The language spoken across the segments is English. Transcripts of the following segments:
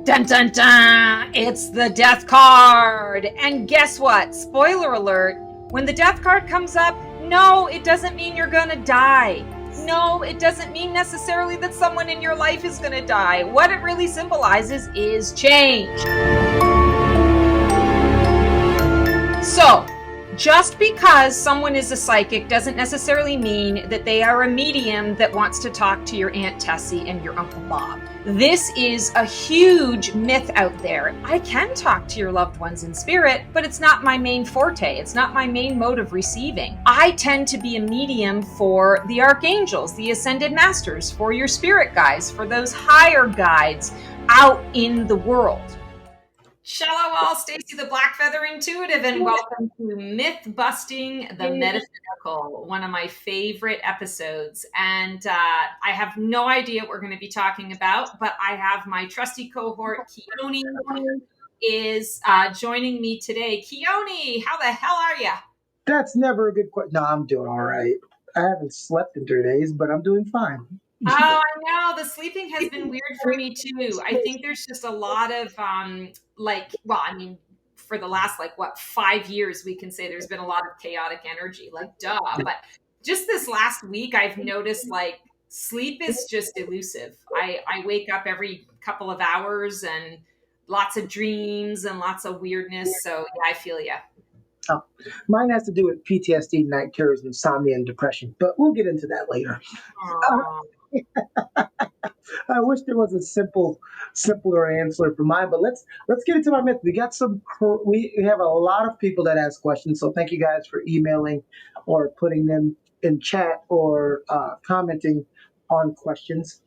Dun dun dun! It's the death card! And guess what? Spoiler alert, when the death card comes up, no, it doesn't mean you're gonna die. No, it doesn't mean necessarily that someone in your life is gonna die. What it really symbolizes is change. So, just because someone is a psychic doesn't necessarily mean that they are a medium that wants to talk to your Aunt Tessie and your Uncle Bob. This is a huge myth out there. I can talk to your loved ones in spirit, but it's not my main forte. It's not my main mode of receiving. I tend to be a medium for the archangels, the ascended masters, for your spirit guides, for those higher guides out in the world. Shalom all, Stacy the Black Feather Intuitive, and welcome to Mythbusting the Metaphysical, one of my favorite episodes. And I have no idea what we're going to be talking about, but I have my trusty cohort, Keone, is joining me today. Keone, how the hell are you? That's never a good question. No, I'm doing all right. I haven't slept in 3 days, but I'm doing fine. Oh, I know. The sleeping has been weird for me too. I think there's just a lot of for the last 5 years, we can say there's been a lot of chaotic energy, duh. But just this last week, I've noticed sleep is just elusive. I wake up every couple of hours and lots of dreams and lots of weirdness. So yeah, I feel you. Oh, mine has to do with PTSD, night terrors, insomnia, and depression, but we'll get into that later. I wish there was a simpler answer for mine, but let's get into our myth. We have a lot of people that ask questions, so thank you guys for emailing or putting them in chat or commenting on questions.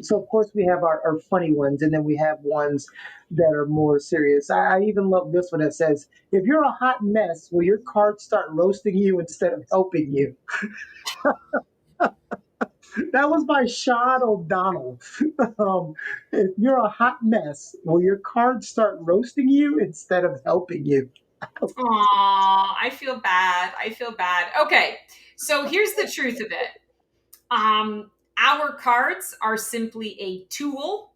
So of course we have our funny ones, and then we have ones that are more serious. I even love this one that says, "If you're a hot mess, will your cards start roasting you instead of helping you?" That was by Sean O'Donnell. If you're a hot mess, will your cards start roasting you instead of helping you? Aw, I feel bad. Okay, so here's the truth of it. Our cards are simply a tool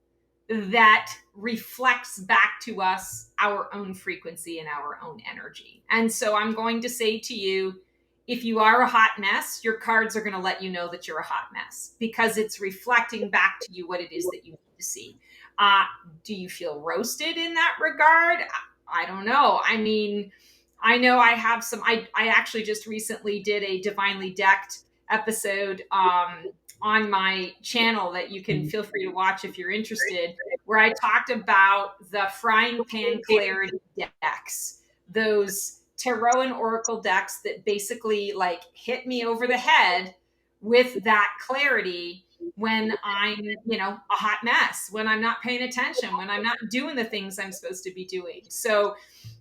that reflects back to us our own frequency and our own energy. And so I'm going to say to you, if you are a hot mess, your cards are going to let you know that you're a hot mess because it's reflecting back to you what it is that you need to see. Do you feel roasted in that regard? I don't know. I mean, I know I have some, I actually just recently did a Divinely Decked episode on my channel that you can feel free to watch if you're interested, where I talked about the frying pan clarity decks, those tarot and oracle decks that basically hit me over the head with that clarity when I'm, a hot mess, when I'm not paying attention, when I'm not doing the things I'm supposed to be doing. So,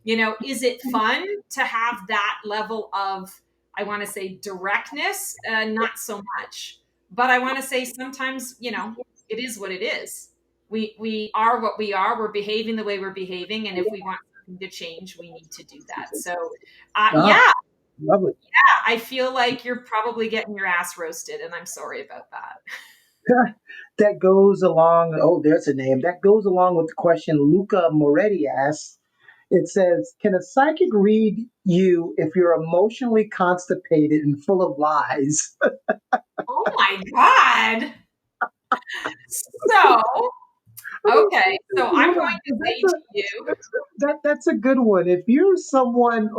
is it fun to have that level of, I want to say, directness? Not so much. But I want to say sometimes, it is what it is. We are what we are. We're behaving the way we're behaving. And if we want something to change, we need to do that. So, Lovely. I feel like you're probably getting your ass roasted, and I'm sorry about that. That goes along. Oh, there's a name. That goes along with the question Luca Moretti asks. It says, "Can a psychic read you if you're emotionally constipated and full of lies?" Oh my God. So, okay. So I'm going to say to you. That's a good one. If you're someone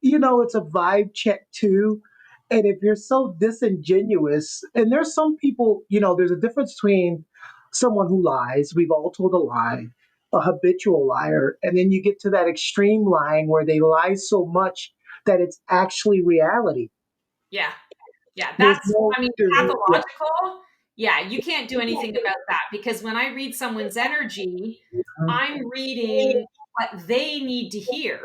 it's a vibe check too. And if you're so disingenuous, and there's some people, there's a difference between someone who lies, we've all told a lie, a habitual liar, and then you get to that extreme lying where they lie so much that it's actually reality. Yeah. That's, pathological. Yeah, you can't do anything about that because when I read someone's energy, I'm reading what they need to hear.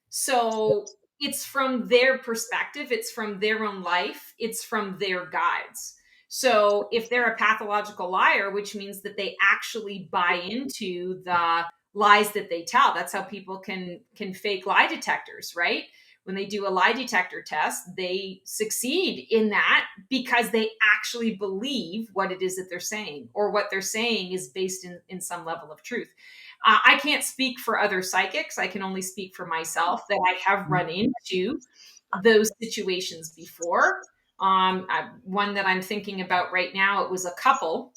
So it's from their perspective, it's from their own life, it's from their guides. So if they're a pathological liar, which means that they actually buy into the lies that they tell, that's how people can fake lie detectors, right? when they do a lie detector test, they succeed in that because they actually believe what it is that they're saying, or what they're saying is based in some level of truth. I can't speak for other psychics. I can only speak for myself that I have run into those situations before. One that I'm thinking about right now, it was a couple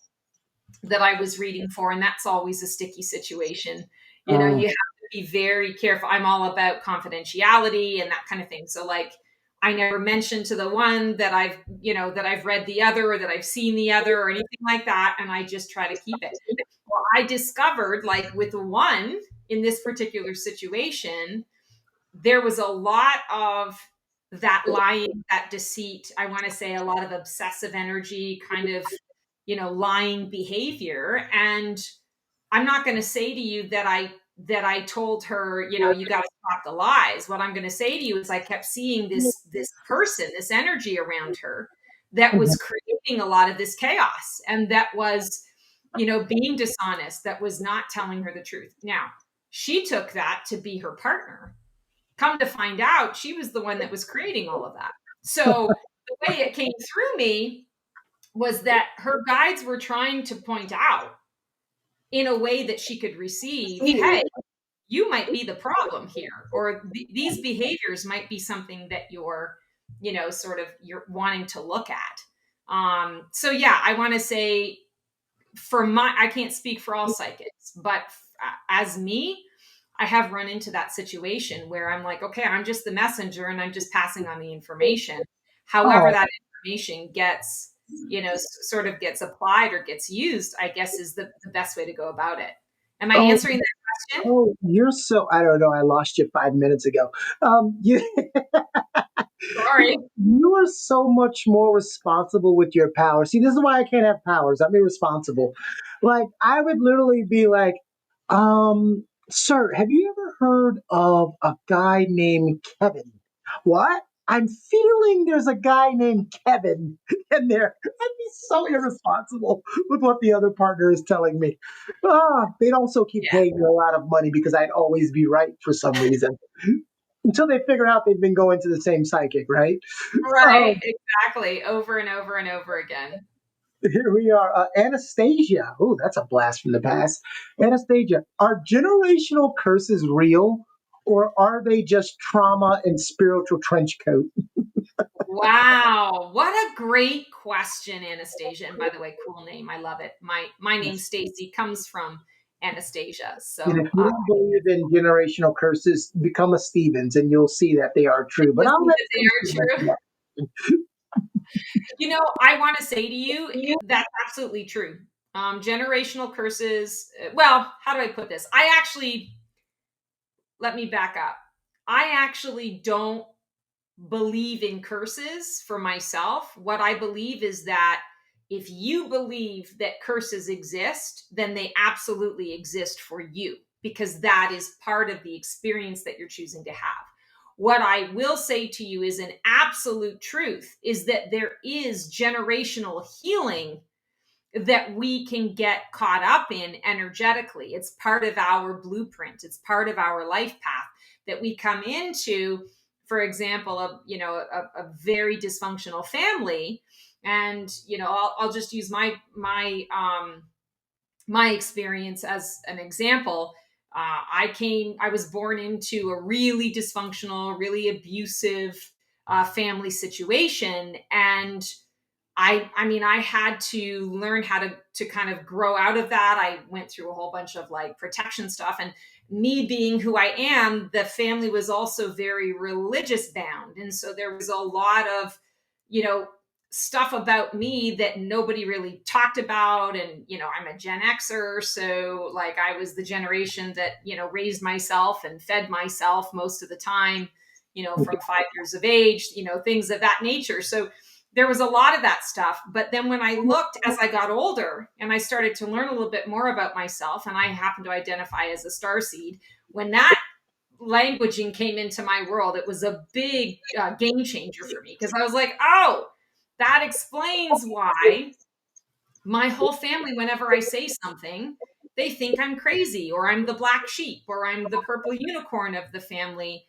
that I was reading for, and that's always a sticky situation. Uh, You have to be very careful. I'm all about confidentiality and that kind of thing. So, like, I never mention to the one that I've read the other, or that I've seen the other, or anything like that, and I just try to keep it. Well, I discovered, like, with the one in this particular situation, there was a lot of that lying, that deceit. I want to say a lot of obsessive energy, kind of, lying behavior. And I'm not going to say to you that I told her, you got to stop the lies. What I'm going to say to you is I kept seeing this person, this energy around her that was creating a lot of this chaos, and that was, being dishonest, that was not telling her the truth. Now, she took that to be her partner. Come to find out, she was the one that was creating all of that. So the way it came through me was that her guides were trying to point out, in a way that she could receive, hey, you might be the problem here, or these behaviors might be something that you're, sort of, you're wanting to look at. So yeah, I want to say, I can't speak for all psychics, but as me, I have run into that situation where I'm like, okay, I'm just the messenger and I'm just passing on the information. However, oh, that information gets, sort of gets applied or gets used, I guess, is the best way to go about it. Am I oh, answering that question? oh, you're so, I don't know. I lost you 5 minutes ago. You, Sorry. you are so much more responsible with your power. See, this is why I can't have powers. I'm irresponsible. Like, I would literally be like, sir, have you ever heard of a guy named Kevin? What? I'm feeling there's a guy named Kevin in there. I'd be so irresponsible with what the other partner is telling me. They'd also keep Yeah. paying me a lot of money because I'd always be right for some reason. Until they figure out they've been going to the same psychic, right? Right. Um, Exactly. Over and over and over again. Here we are. Anastasia. Oh, that's a blast from the past. Anastasia, are generational curses real, or are they just trauma and spiritual trench coat? Wow, what a great question, Anastasia. And by the way, cool name. I love it. My name Yes. Stacy comes from Anastasia. And So if you don't believe in generational curses, become a Stevens and you'll see that they are true. But you'll I'll see let that Stacy they are answer true. I want to say to you, that. that's absolutely true. Generational curses. Well, how do I put this? Let me back up. I actually don't believe in curses for myself. What I believe is that if you believe that curses exist, then they absolutely exist for you, because that is part of the experience that you're choosing to have. What I will say to you is an absolute truth is that there is generational healing that we can get caught up in energetically. It's part of our blueprint. It's part of our life path that we come into. For example, a very dysfunctional family, and I'll just use my experience as an example. I was born into a really dysfunctional, really abusive family situation, and I mean, I had to learn how to kind of grow out of that. I went through a whole bunch of, like, protection stuff, and me being who I am, the family was also very religious bound, and so there was a lot of, you know stuff about me that nobody really talked about. And I'm a Gen Xer, so, like, I was the generation that raised myself and fed myself most of the time, from 5 years of age, things of that nature. So there was a lot of that stuff. But then when I looked, as I got older and I started to learn a little bit more about myself, and I happen to identify as a star seed, when that languaging came into my world, it was a big game changer for me, because I was like, oh, that explains why my whole family, whenever I say something, they think I'm crazy, or I'm the black sheep, or I'm the purple unicorn of the family.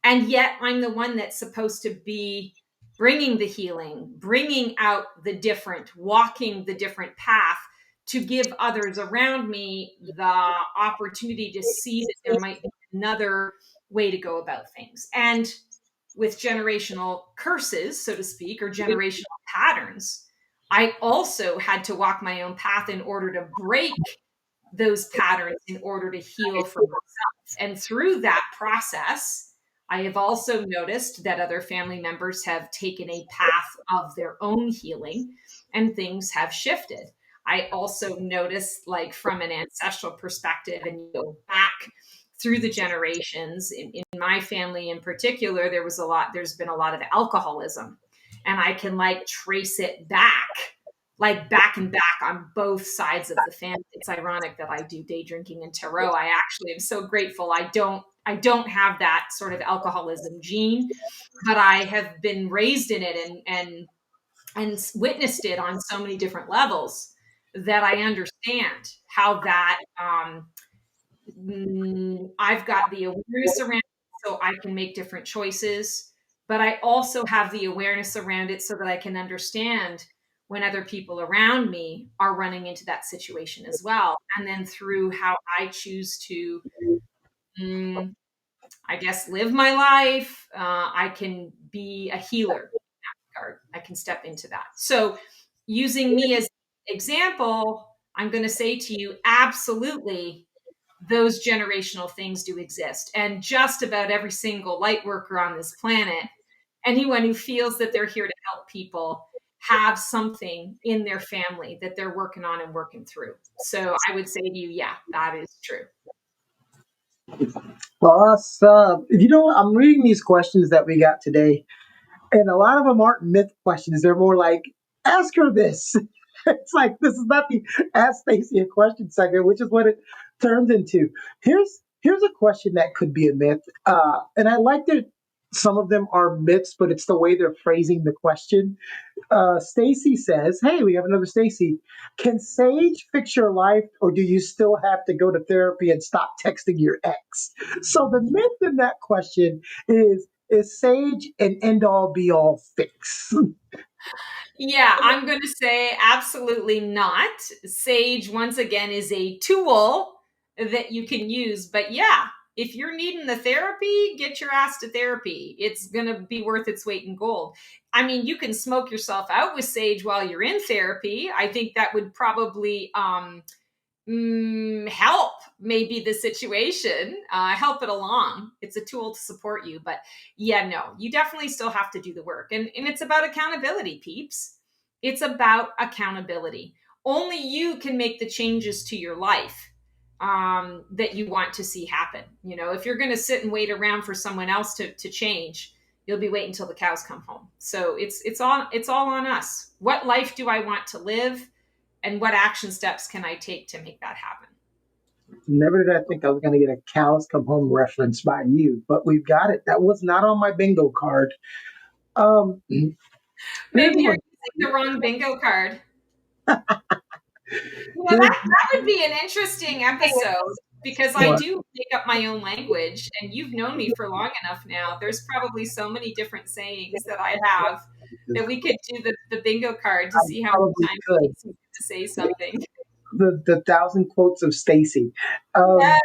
And yet I'm the one that's supposed to be bringing the healing, bringing out the different, walking the different path to give others around me the opportunity to see that there might be another way to go about things. And with generational curses, so to speak, or generational patterns, I also had to walk my own path in order to break those patterns in order to heal for myself. And through that process, I have also noticed that other family members have taken a path of their own healing and things have shifted. I also noticed, like from an ancestral perspective, and you go back through the generations, in my family in particular, there's been a lot of alcoholism. And I can like trace it back, like back and back on both sides of the family. It's ironic that I do day drinking and tarot. I actually am so grateful I don't have that sort of alcoholism gene, but I have been raised in it and witnessed it on so many different levels that I understand how that I've got the awareness around it so I can make different choices, but I also have the awareness around it so that I can understand when other people around me are running into that situation as well. And then through how I choose to, mm, I guess, live my life, I can be a healer. I can step into that. So, using me as an example, I'm going to say to you, absolutely, those generational things do exist. And just about every single light worker on this planet, anyone who feels that they're here to help people, have something in their family that they're working on and working through. So I would say to you, yeah, that is true. Awesome. You know what? I'm reading these questions that we got today, and a lot of them aren't myth questions. They're more like, ask her this. It's like, this is not the Ask Stacey a Question segment, which is what it turns into. Here's a question that could be a myth. And I like that some of them are myths, but it's the way they're phrasing the question. Stacy says, "Hey, we have another Stacy. Can Sage fix your life, or do you still have to go to therapy and stop texting your ex?" So the myth in that question is Sage an end all be all fix? Yeah, I'm going to say absolutely not. Sage, once again, is a tool that you can use. But yeah, if you're needing the therapy, get your ass to therapy. It's going to be worth its weight in gold. I mean, you can smoke yourself out with Sage while you're in therapy. I think that would probably help maybe the situation, help it along. It's a tool to support you. But yeah, no, you definitely still have to do the work. And it's about accountability, peeps. It's about accountability. Only you can make the changes to your life that you want to see happen. You know, if you're going to sit and wait around for someone else to change, you'll be waiting until the cows come home. So it's all on us. What life do I want to live? And what action steps can I take to make that happen? Never did I think I was going to get a cows come home reference by you, but we've got it. That was not on my bingo card. Here's Maybe you're one. using the wrong bingo card. You know, Here's that would be an interesting episode because I one. do make up my own language, and you've known me for long enough now. There's probably so many different sayings that I have that we could do the bingo card to I see how many probably times could. it takes me to say something. The thousand quotes of Stacy. Yes,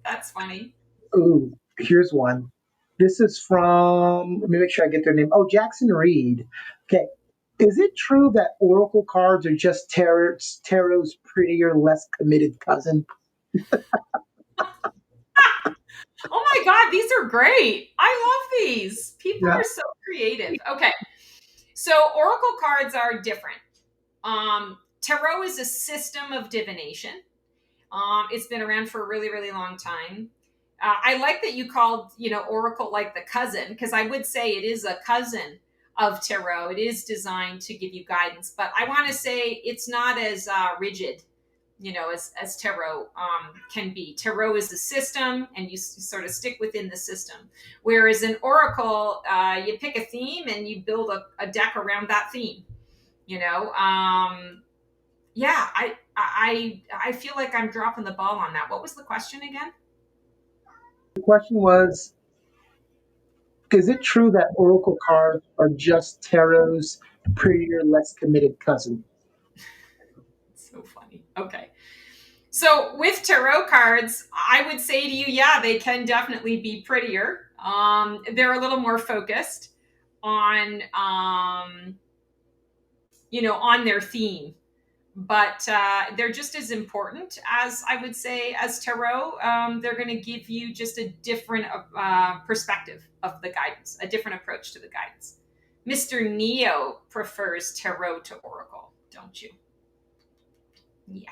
that's funny. Ooh, here's one. This is from, let me make sure I get their name. Oh, Jackson Reed. Okay. Is it true that oracle cards are just tarot's prettier, less committed cousin? Oh my God, these are great. I love these. People Yeah. are so creative. Okay, so oracle cards are different. Tarot is a system of divination. It's been around for a really, really long time. I like that you called, Oracle like the cousin, because I would say it is a cousin of tarot. It is designed to give you guidance, but I want to say it's not as rigid, as tarot can be. Tarot is a system, and you sort of stick within the system. Whereas an oracle, you pick a theme and you build a deck around that theme. You know, yeah, I feel like I'm dropping the ball on that. What was the question again? The question was, Is it true that oracle cards are just tarot's prettier, less committed cousin? So funny. Okay. So with tarot cards, I would say to you, yeah, they can definitely be prettier. They're a little more focused on, on their theme, but they're just as important as I would say as tarot. They're going to give you just a different perspective of the guidance, a different approach to the guidance. Mr. Neo prefers tarot to oracle, don't you? Yeah.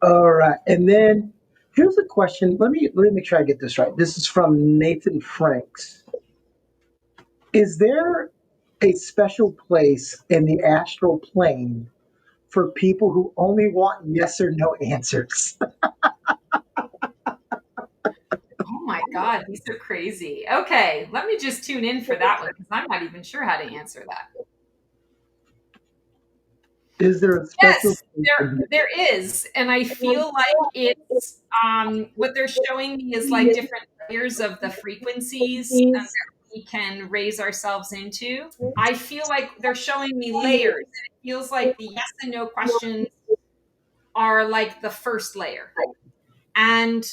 All right. And then here's a question. Let me make sure I get this right. This is from Nathan Franks. Is there a special place in the astral plane for people who only want yes or no answers? Oh my God, these are crazy. Okay, let me just tune in for that one because I'm not even sure how to answer that. Is there a special Yes, place for there is, and I feel like it's what they're showing me is like different layers of the frequencies that we can raise ourselves into. I feel like they're showing me layers, and it feels like the yes and no questions are like the first layer, and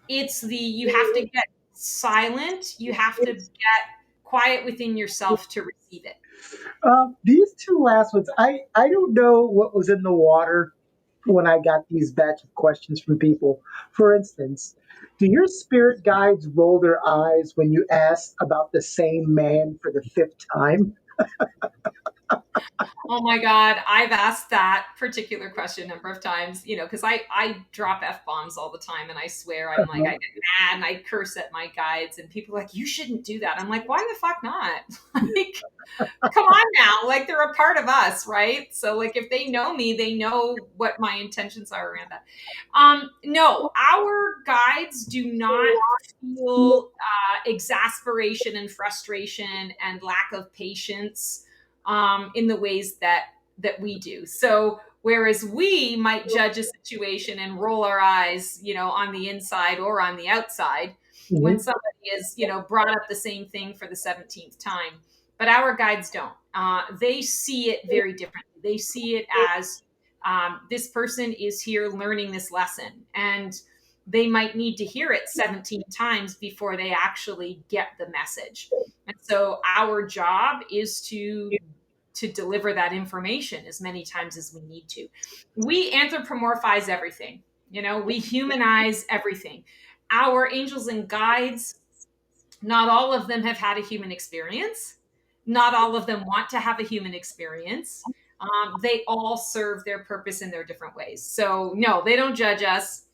it's the you have to get silent, you have to get quiet within yourself to receive it. these two last ones? I don't know what was in the water when I got these batch of questions from people. For instance, do your spirit guides roll their eyes when you ask about the same man for the fifth time? Oh my God, I've asked that particular question a number of times, because I drop F bombs all the time and I swear I'm like, I Uh-huh. get mad and I curse at my guides and people are like, you shouldn't do that. I'm like, why the fuck not? Like, come on now. Like, they're a part of us, right? So, like, if they know me, they know what my intentions are around that. No, our guides do not feel exasperation and frustration and lack of patience in the ways that we do. So whereas we might judge a situation and roll our eyes, on the inside or on the outside, when Mhm. somebody is, brought up the same thing for the 17th time, but our guides don't. They see it very differently. They see it as this person is here learning this lesson, and they might need to hear it 17 times before they actually get the message. And so our job is to deliver that information as many times as we need to. We anthropomorphize everything, we humanize everything. Our angels and guides, not all of them have had a human experience. Not all of them want to have a human experience. They all serve their purpose in their different ways. So, no, they don't judge us.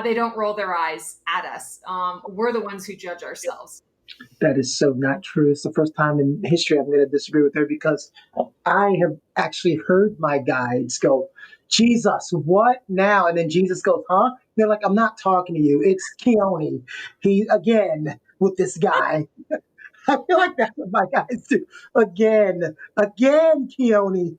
They don't roll their eyes at us. We're the ones who judge ourselves. That is so not true. It's the first time in history I'm going to disagree with her because I have actually heard my guides go, Jesus, what now? And then Jesus goes, huh? They're like, I'm not talking to you. It's Keone. He, again, with this guy. I feel like that's what my guys do. Again, Keone.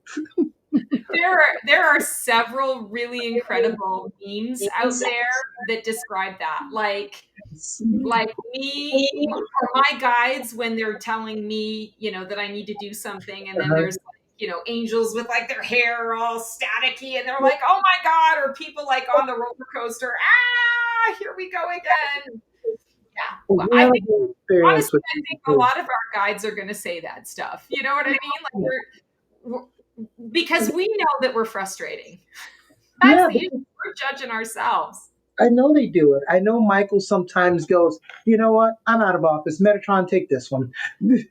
There are several really incredible memes out there that describe that. Like me or my guides when they're telling me, that I need to do something, and then Uh-huh. there's angels with like their hair all staticky, and they're like, "Oh my God!" Or people like on the roller coaster, here we go again. Yeah, well, We I have a think good experience honestly, with I think a people. lot of our guides are going to say that stuff. You know what I mean? Like because we know that we're frustrating. That's Yeah, the issue. We're judging ourselves. I know they do it. I know Michael sometimes goes, you know what? I'm out of office. Metatron, take this one. I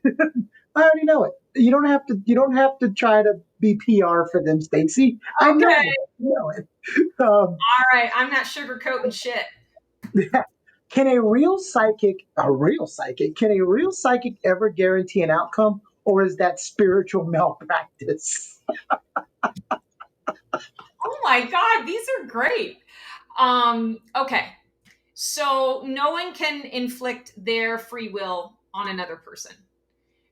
already know it. You don't have to. You don't have to try to be PR for them, Stacy. I know Okay. it. You know it. Um, All right. I'm not sugarcoating shit. can a real psychic, can a real psychic ever guarantee an outcome, or is that spiritual malpractice? Oh my God. These are great. Okay. So no one can inflict their free will on another person.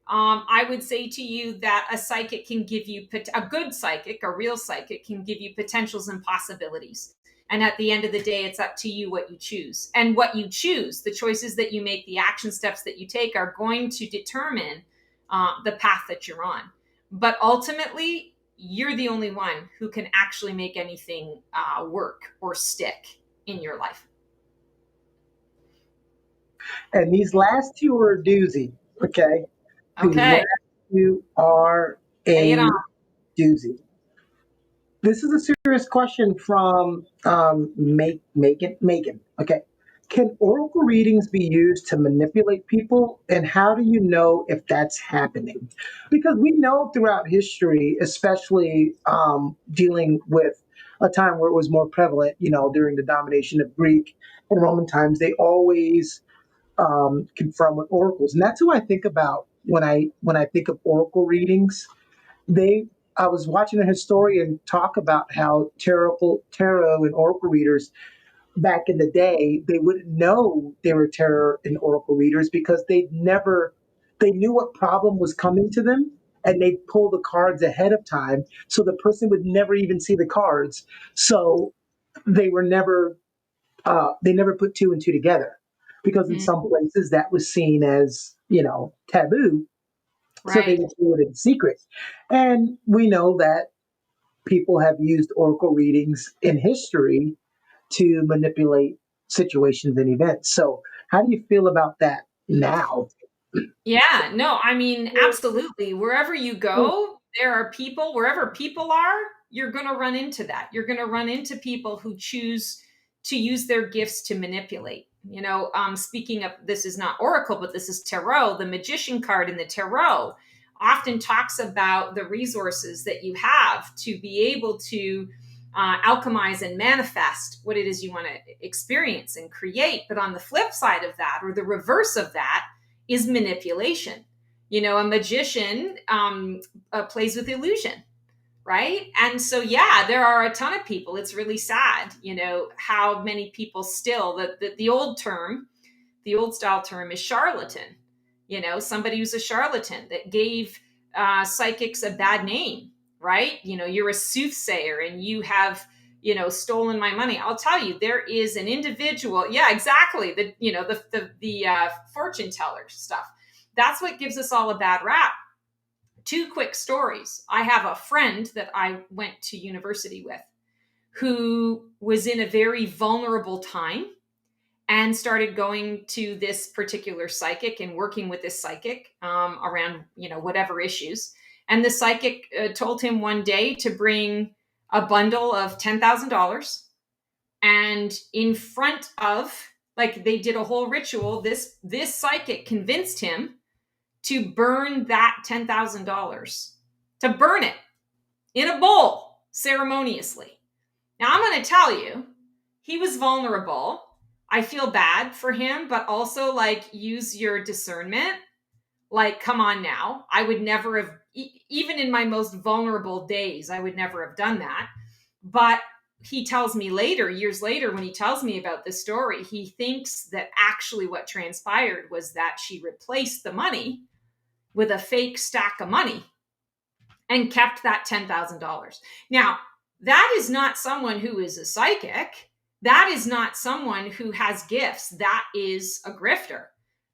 I would say to you that a psychic can give you a good psychic, a real psychic can give you potentials and possibilities. And at the end of the day, it's up to you what you choose. And what you choose, the choices that you make, the action steps that you take are going to determine the path that you're on. But ultimately, you're the only one who can actually make anything work or stick in your life. And these last two are a doozy. Okay. These last Okay, two are lay it on. a doozy. This is a serious question from Megan. Megan. Okay. Can oracle readings be used to manipulate people? And how do you know if that's happening? Because we know throughout history, especially dealing with a time where it was more prevalent, during the domination of Greek and Roman times, they always confirm with oracles. And that's who I think about when I think of oracle readings. They I was watching a historian talk about how tarot and oracle readers back in the day, they wouldn't know they were tarot and oracle readers because they knew what problem was coming to them, and they'd pull the cards ahead of time so the person would never even see the cards. So they were never they never put two and two together, because in Mhm. some places that was seen as taboo, so they Right. would do it in secret. And we know that people have used oracle readings in history to manipulate situations and events. So, how do you feel about that now? Yeah, no, I mean, absolutely. Wherever you go, there are people, wherever people are, you're going to run into that. You're going to run into people who choose to use their gifts to manipulate. Speaking of, this is not oracle, but this is tarot. The magician card in the tarot often talks about the resources that you have to be able to alchemize and manifest what it is you want to experience and create. But on the flip side of that, or the reverse of that, is manipulation. A magician plays with illusion, right? And so, yeah, there are a ton of people. It's really sad, how many people still, the old term, the old style term is charlatan. Somebody who's a charlatan that gave psychics a bad name, right? You're a soothsayer and you have stolen my money. I'll tell you, there is an individual. Yeah, exactly. The fortune teller stuff. That's what gives us all a bad rap. Two quick stories. I have a friend that I went to university with who was in a very vulnerable time and started going to this particular psychic and working with this psychic around whatever issues. And the psychic told him one day to bring a bundle of $10,000, and in front of, like, they did a whole ritual. This psychic convinced him to burn that $10,000, to burn it in a bowl ceremoniously. Now, I'm going to tell you, he was vulnerable. I feel bad for him, but also, like, use your discernment. Like, come on now. I would never have, even in my most vulnerable days, I would never have done that. But he tells me later, years later, when he tells me about this story, he thinks that actually what transpired was that she replaced the money with a fake stack of money and kept that $10,000. Now, that is not someone who is a psychic. That is not someone who has gifts. That is a grifter.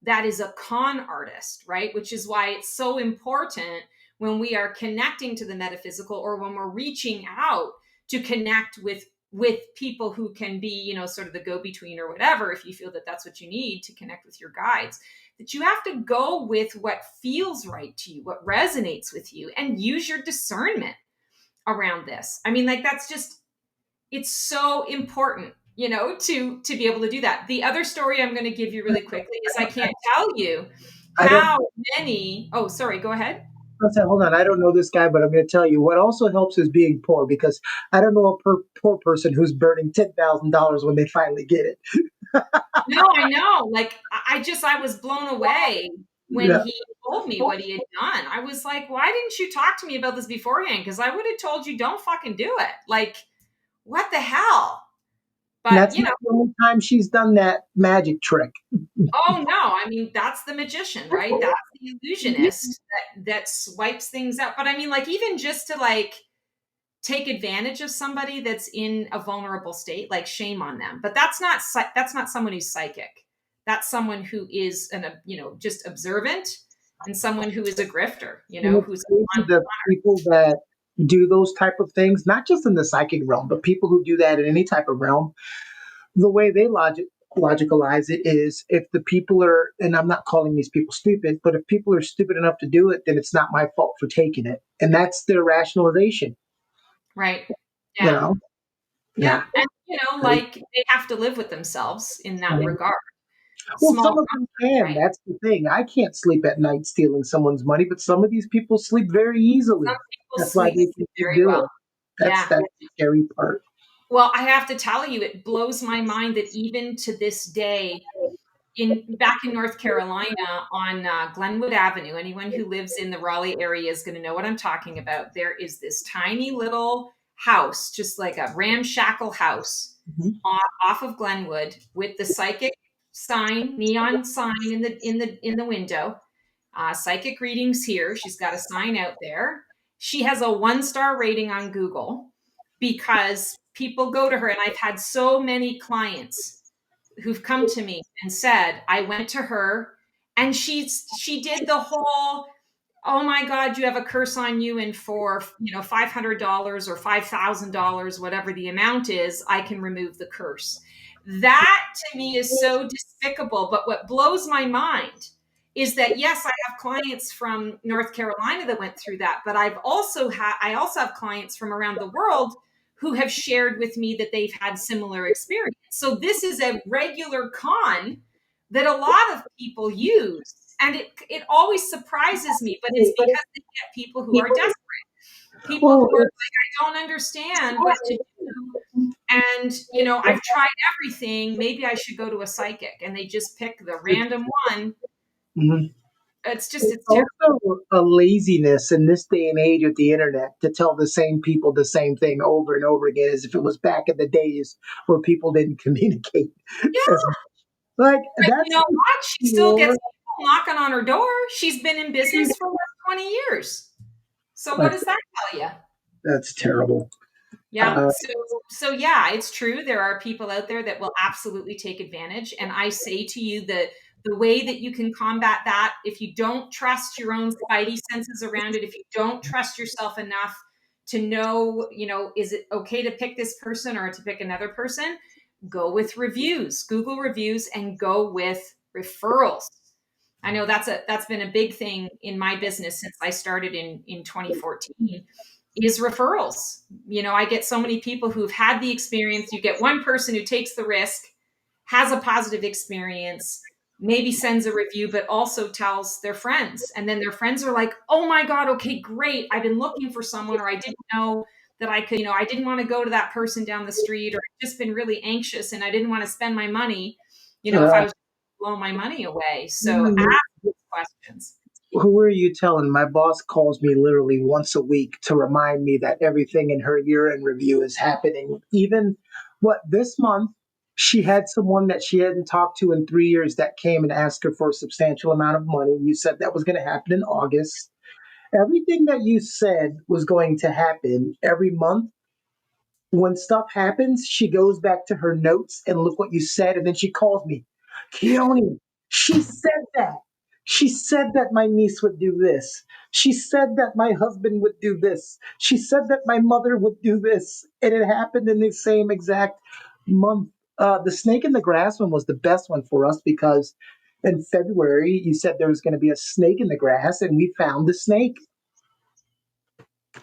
That is a con artist, right? Which is why it's so important when we are connecting to the metaphysical, or when we're reaching out to connect with people who can be, sort of the go-between or whatever, if you feel that that's what you need to connect with your guides, that you have to go with what feels right to you, what resonates with you, and use your discernment around this. I mean, like, that's just, it's so important, to be able to do that. The other story I'm going to give you really quickly is, I can't tell you I don't. how many. Oh, sorry, go ahead. I said, hold on. I don't know this guy, but I'm going to tell you what also helps is being poor, because I don't know a poor person who's burning $10,000 when they finally get it. No, I know. Like, I was blown away when Yeah. he told me what he had done. I was like, why didn't you talk to me about this beforehand? Because I would have told you, don't fucking do it. Like, what the hell? And But, that's not the only time she's done that magic trick. oh no, I mean, that's the magician, right? That's the illusionist that swipes things out. But I mean, like, even just to, like, take advantage of somebody that's in a vulnerable state, like shame on them. But that's not someone who's psychic. That's someone who is just observant, and someone who is a grifter, And it's who's crazy on. the people that do those type of things, not just in the psychic realm, but people who do that in any type of realm. The way they logicalize it is, if the people are, and I'm not calling these people stupid, but if people are stupid enough to do it, then it's not my fault for taking it, and that's their rationalization. Right. You Yeah. know, Yeah. yeah. And like they have to live with themselves in that regard. Well, Small some of them comfort, can. right? That's the thing. I can't sleep at night stealing someone's money, but some of these people sleep very Some easily. people That's why they sleep can keep very doing well. it. That's Yeah. the scary part. Well, I have to tell you, it blows my mind that even to this day, in back in North Carolina on Glenwood Avenue, anyone who lives in the Raleigh area is going to know what I'm talking about. There is this tiny little house, just like a ramshackle house, Mhm. off of Glenwood, with the psychic sign, neon sign in the window. Psychic readings here. She's got a sign out there. She has a 1-star rating on Google because people go to her, and I've had so many clients who've come to me and said, I went to her, and she did the whole, oh my God, you have a curse on you, and for $500 or $5,000, whatever the amount is, I can remove the curse. That to me is so despicable. But what blows my mind is that, yes, I have clients from North Carolina that went through that, but I also have clients from around the world who have shared with me that they've had similar experience. So this is a regular con that a lot of people use, and it always surprises me, but it's because they get people who are desperate, people Well, who are like, I don't understand what to do, and I've tried everything, maybe I should go to a psychic, and they just pick the random one. mhm. It's It's terrible. also a laziness in this day and age with the internet to tell the same people the same thing over and over again, as if it was back in the days where people didn't communicate as Yeah, like but you that's know what, she still gets more. people knocking on her door. She's been in business for like 20 years, so what That's does that tell you? that's terrible. Yeah. Uh, So yeah, it's true. There are people out there that will absolutely take advantage. And I say to you that the way that you can combat that, if you don't trust your own spidey senses around it, if you don't trust yourself enough to know, is it okay to pick this person or to pick another person? Go with reviews, Google reviews, and go with referrals. I know that's been a big thing in my business since I started in 2014, is referrals. I get so many people who've had the experience. You get one person who takes the risk, has a positive experience, maybe sends a review, but also tells their friends. And then their friends are like, oh my God, okay, great. I've been looking for someone, or I didn't know that I could, I didn't want to go to that person down the street, or I've just been really anxious and I didn't want to spend my money, if I uh, was blow my money away. So ask questions. who are you telling? My boss calls me literally once a week to remind me that everything in her year-end review is happening. Even this month, she had someone that she hadn't talked to in 3 years that came and asked her for a substantial amount of money. You said that was going to happen in August. Everything that you said was going to happen every month, when stuff happens, she goes back to her notes and look what you said, and then she calls me, Keone, she said that. She said that my niece would do this. She said that my husband would do this. She said that my mother would do this. And it happened in the same exact month. The snake in the grass one was the best one for us because in February you said there was going to be a snake in the grass, and we found the snake.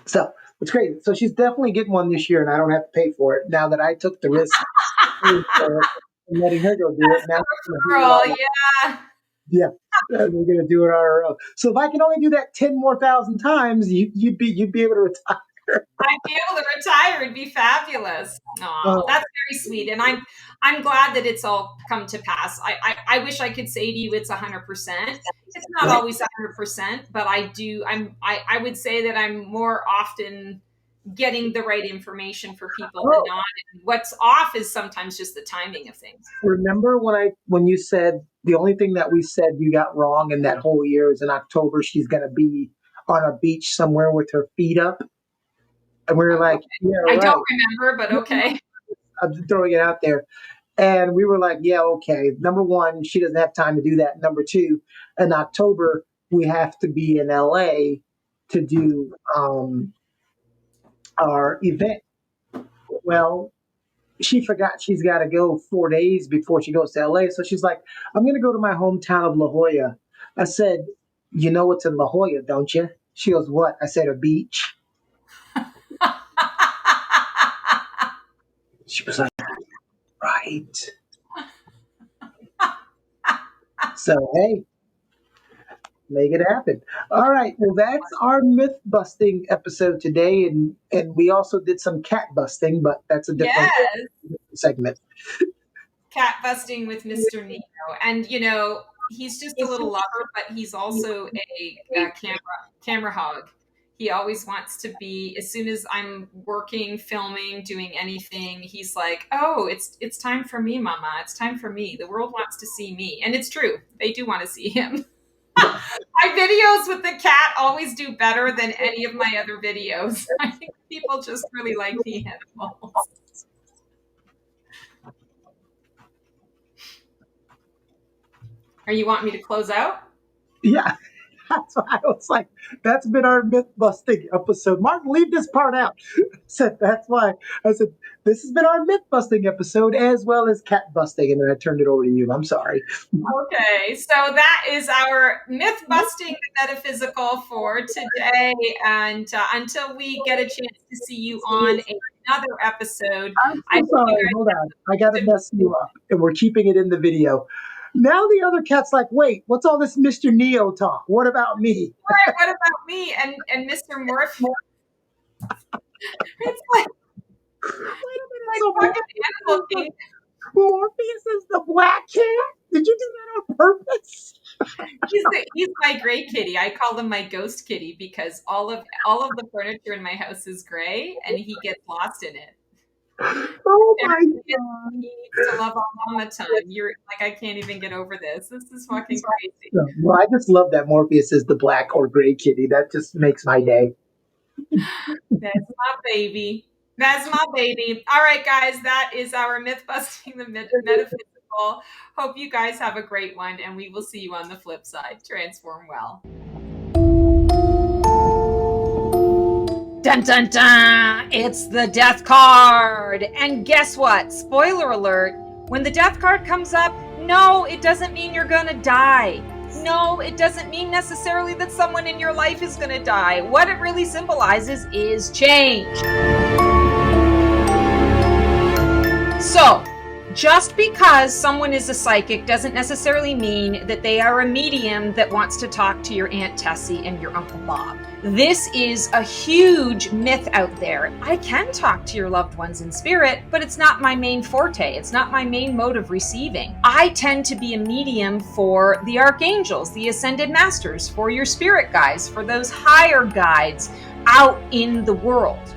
So it's great. So she's definitely getting one this year, and I don't have to pay for it now that I took the risk of paying for it and letting her go do it. Now we're gonna do it Girl, all. yeah. Yeah, we're going to do it on our own. So if I can only do that 10 more thousand times, you'd be able to retire. I'd be able to retire. It'd be fabulous. Oh, Uh, that's very sweet, and I'm glad that it's all come to pass. I wish I could say to you it's 100%. It's not right. always 100%, but I do. I would say that I'm more often getting the right information for people than Oh, not. And what's off is sometimes just the timing of things. remember when you said the only thing that we said you got wrong in that whole year is in October she's going to be on a beach somewhere with her feet up. And we were like, Okay. yeah, I right. don't remember, but okay. I'm just throwing it out there. And we were like, yeah, okay. Number one, she doesn't have time to do that. Number two, in October, we have to be in LA to do our event. Well, she forgot she's got to go 4 days before she goes to LA. So she's like, I'm going to go to my hometown of La Jolla. I said, you know what's in La Jolla, don't you? She goes, what? I said, a beach. She was like, right. So, hey, make it happen. All right. Well, that's our myth busting episode today. And we also did some cat busting, but that's a different Yes. segment. Cat busting with Mr. Neo. And he's just a little lover, but he's also a camera hog. He always wants to be, as soon as I'm working, filming, doing anything, he's like, "Oh, it's time for me, mama. It's time for me. The world wants to see me." And it's true. They do want to see him. My videos with the cat always do better than any of my other videos. I think people just really like the animals. Are you want me to close out? Yeah. That's why I was like, that's been our myth busting episode. Martin, leave this part out. I said, that's why. I said, this has been our myth busting episode as well as cat busting. And then I turned it over to you. I'm sorry. Okay, so that is our myth busting the metaphysical for today. And until we get a chance to see you on another episode, I'm I so hope you sorry. guys Hold on. I got to have mess you up. And we're keeping it in the video. Now the other cat's like, wait, what's all this Mr. Neo talk? What about me? all right, what about me and Mr. Morph? It's like, So fucking Animal King. Morpheus is the black cat? Did you do that on purpose? He's my gray kitty. I call him my ghost kitty because all of the furniture in my house is gray, and he gets lost in it. Oh my God. He needs to love all the time. You're like, I can't even get over this. This is fucking crazy. Well, I just love that Morpheus is the black or gray kitty. That just makes my day. That's my baby. That's my baby. All right, guys, that is our myth busting the metaphysical. Hope you guys have a great one, and we will see you on the flip side. Transform well. Dun dun dun! It's the death card! And guess what? Spoiler alert, when the death card comes up, no, it doesn't mean you're gonna die. No, it doesn't mean necessarily that someone in your life is gonna die. What it really symbolizes is change. So, just because someone is a psychic doesn't necessarily mean that they are a medium that wants to talk to your Aunt Tessie and your Uncle Bob. This is a huge myth out there. I can talk to your loved ones in spirit, but it's not my main forte. It's not my main mode of receiving. I tend to be a medium for the archangels, the ascended masters, for your spirit guides, for those higher guides out in the world.